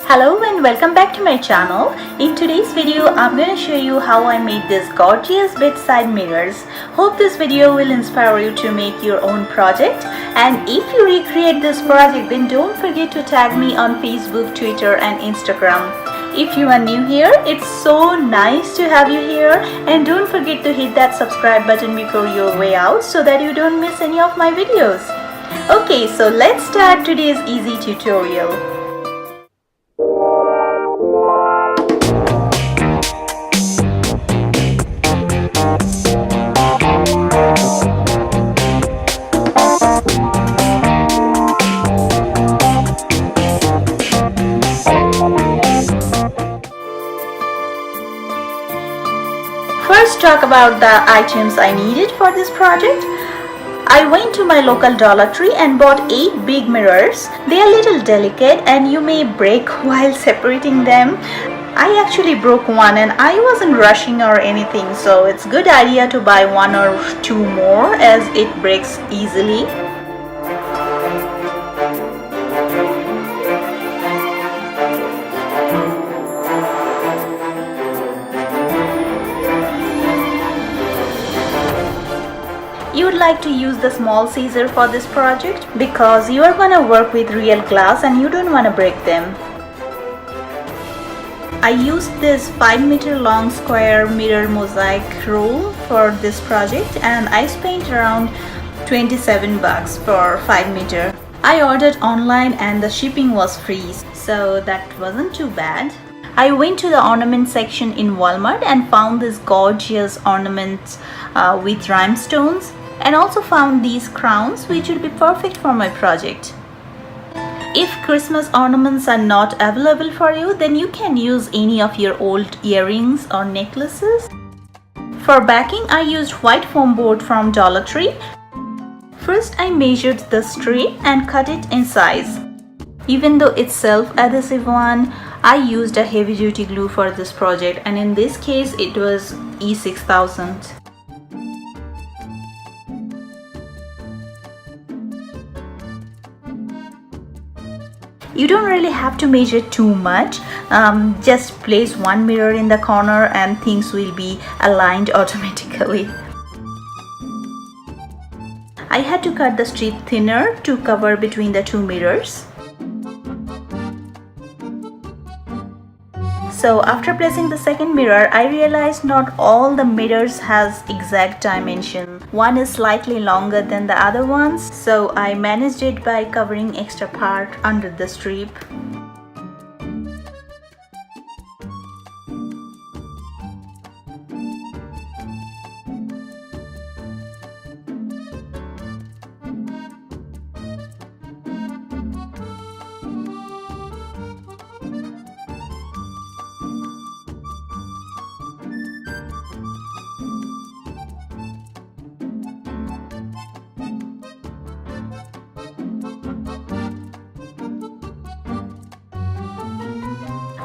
Hello and welcome back to my channel. In today's video, I'm going to show you how I made this gorgeous bedside mirrors. Hope this video will inspire you to make your own project. And if you recreate this project, then don't forget to tag me on Facebook, Twitter and Instagram. If you are new here, it's so nice to have you here. And don't forget to hit that subscribe button before your way out so that you don't miss any of my videos. Okay, so let's start today's easy tutorial. First, talk about the items I needed for this project. I went to my local Dollartree and bought 8 big mirrors. They are a little delicate and you may break while separating them. I actually broke one and I wasn't rushing or anything, so it's a good idea to buy 1 or 2 more as it breaks easily. You would like to use the small scissor for this project because you are going to work with real glass and you don't want to break them. I used this 5-meter long square mirror mosaic roll for this project and I spent around $27 for 5-meter. I ordered online and the shipping was free, so that wasn't too bad. I went to the ornament section in Walmart and found these gorgeous ornaments with rhinestones, and also found these crowns which would be perfect for my project. If Christmas ornaments are not available for you, then you can use any of your old earrings or necklaces. For backing, I used white foam board from Dollartree. First, I measured the strip and cut it in size. Even though it's self-adhesive one, I used a heavy-duty glue for this project, and in this case it was E6000. You don't really have to measure too much, just place one mirror in the corner and things will be aligned automatically. I had to cut the strip thinner to cover between the 2 mirrors. So after placing the second mirror, I realized not all the mirrors has exact dimension. One is slightly longer than the other ones, so I managed it by covering extra part under the strip.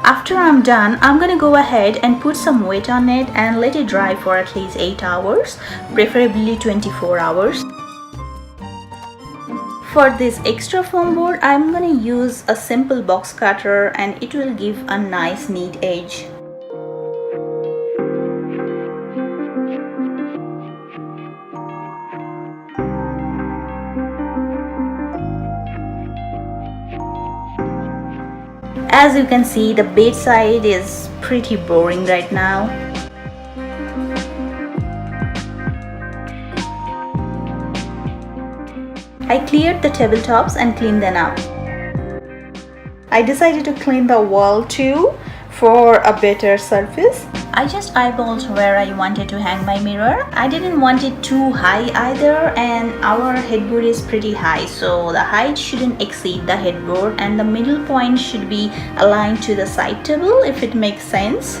After I'm done, I'm gonna go ahead and put some weight on it and let it dry for at least 8 hours, preferably 24 hours. For this extra foam board, I'm gonna use a simple box cutter and it will give a nice neat edge. As you can see, the bedside is pretty boring right now. I cleared the tabletops and cleaned them up. I decided to clean the wall too for a better surface. I just eyeballed where I wanted to hang my mirror. I didn't want it too high either, and our headboard is pretty high, so the height shouldn't exceed the headboard and the middle point should be aligned to the side table, if it makes sense.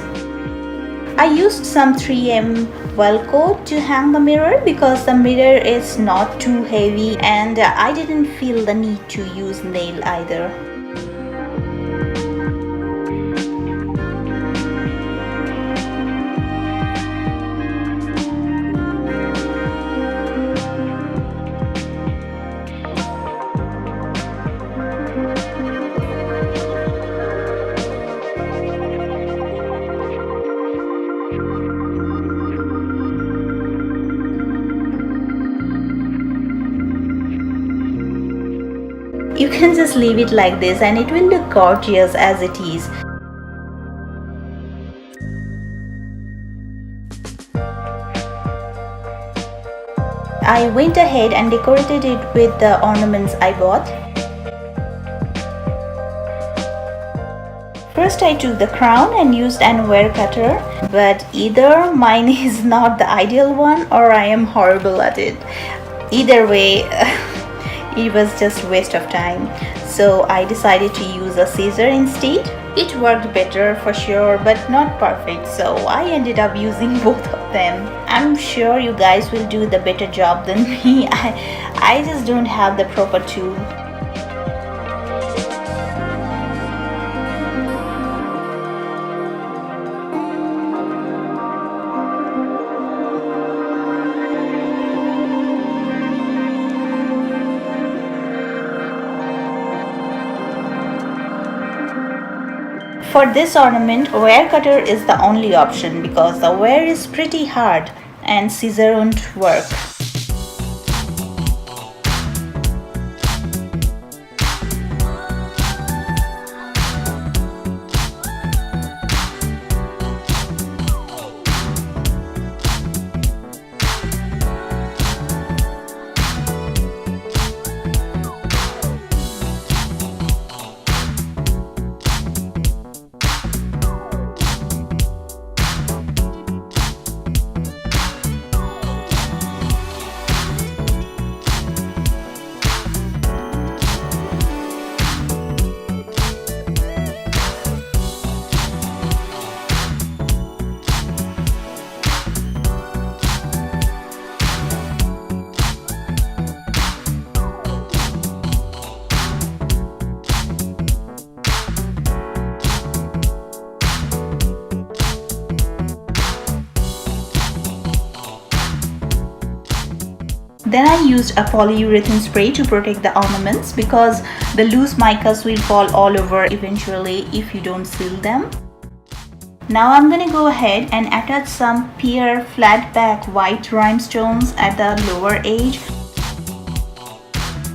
I used some 3M Velcro to hang the mirror because the mirror is not too heavy and I didn't feel the need to use nail either. You can just leave it like this and it will look gorgeous as it is. I went ahead and decorated it with the ornaments I bought. First I took the crown and used an wire cutter, but either mine is not the ideal one or I am horrible at it. Either way, it was just waste of time. So I decided to use a scissor instead. It worked better for sure, but not perfect, so I ended up using both of them. I'm sure you guys will do the better job than me. I just don't have the proper tool. For this ornament, wire cutter is the only option because the wire is pretty hard and scissor won't work. Then I used a polyurethane spray to protect the ornaments because the loose micas will fall all over eventually if you don't seal them. Now I'm gonna go ahead and attach some pear flat back white rhinestones at the lower edge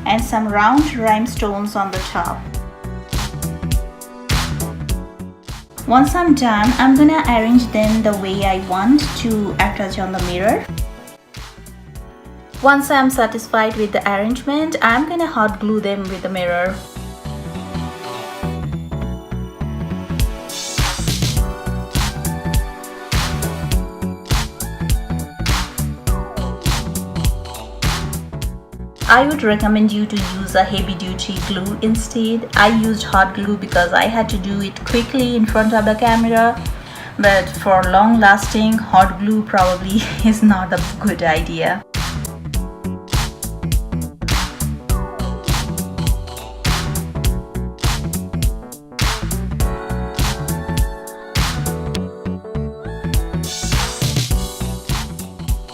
and some round rhinestones on the top. Once I'm done, I'm gonna arrange them the way I want to attach on the mirror. Once I'm satisfied with the arrangement, I'm gonna hot glue them with the mirror. I would recommend you to use a heavy-duty glue instead. I used hot glue because I had to do it quickly in front of the camera, but for long-lasting, hot glue probably is not a good idea.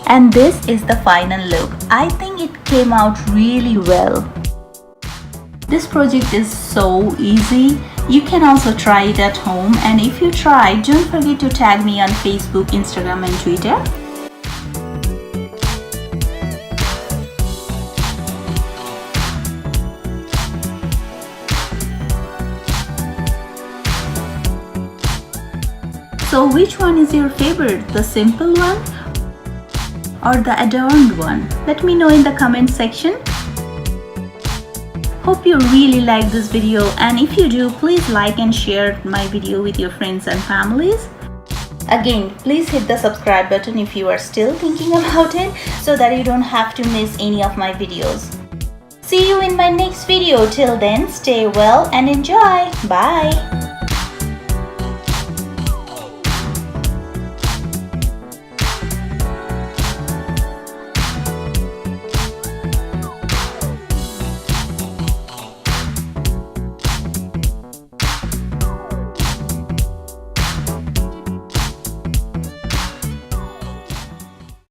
And this is the final look. I think it came out really well. This project is so easy. You can also try it at home, and if you try, don't forget to tag me on Facebook, Instagram and Twitter. So which one is your favorite? The simple one or the adorned one? Let me know in the comment section. Hope you really like this video, and if you do, please like and share my video with your friends and families. Again, please hit the subscribe button if you are still thinking about it so that you don't have to miss any of my videos. See you in my next video. Till then, stay well and enjoy. Bye.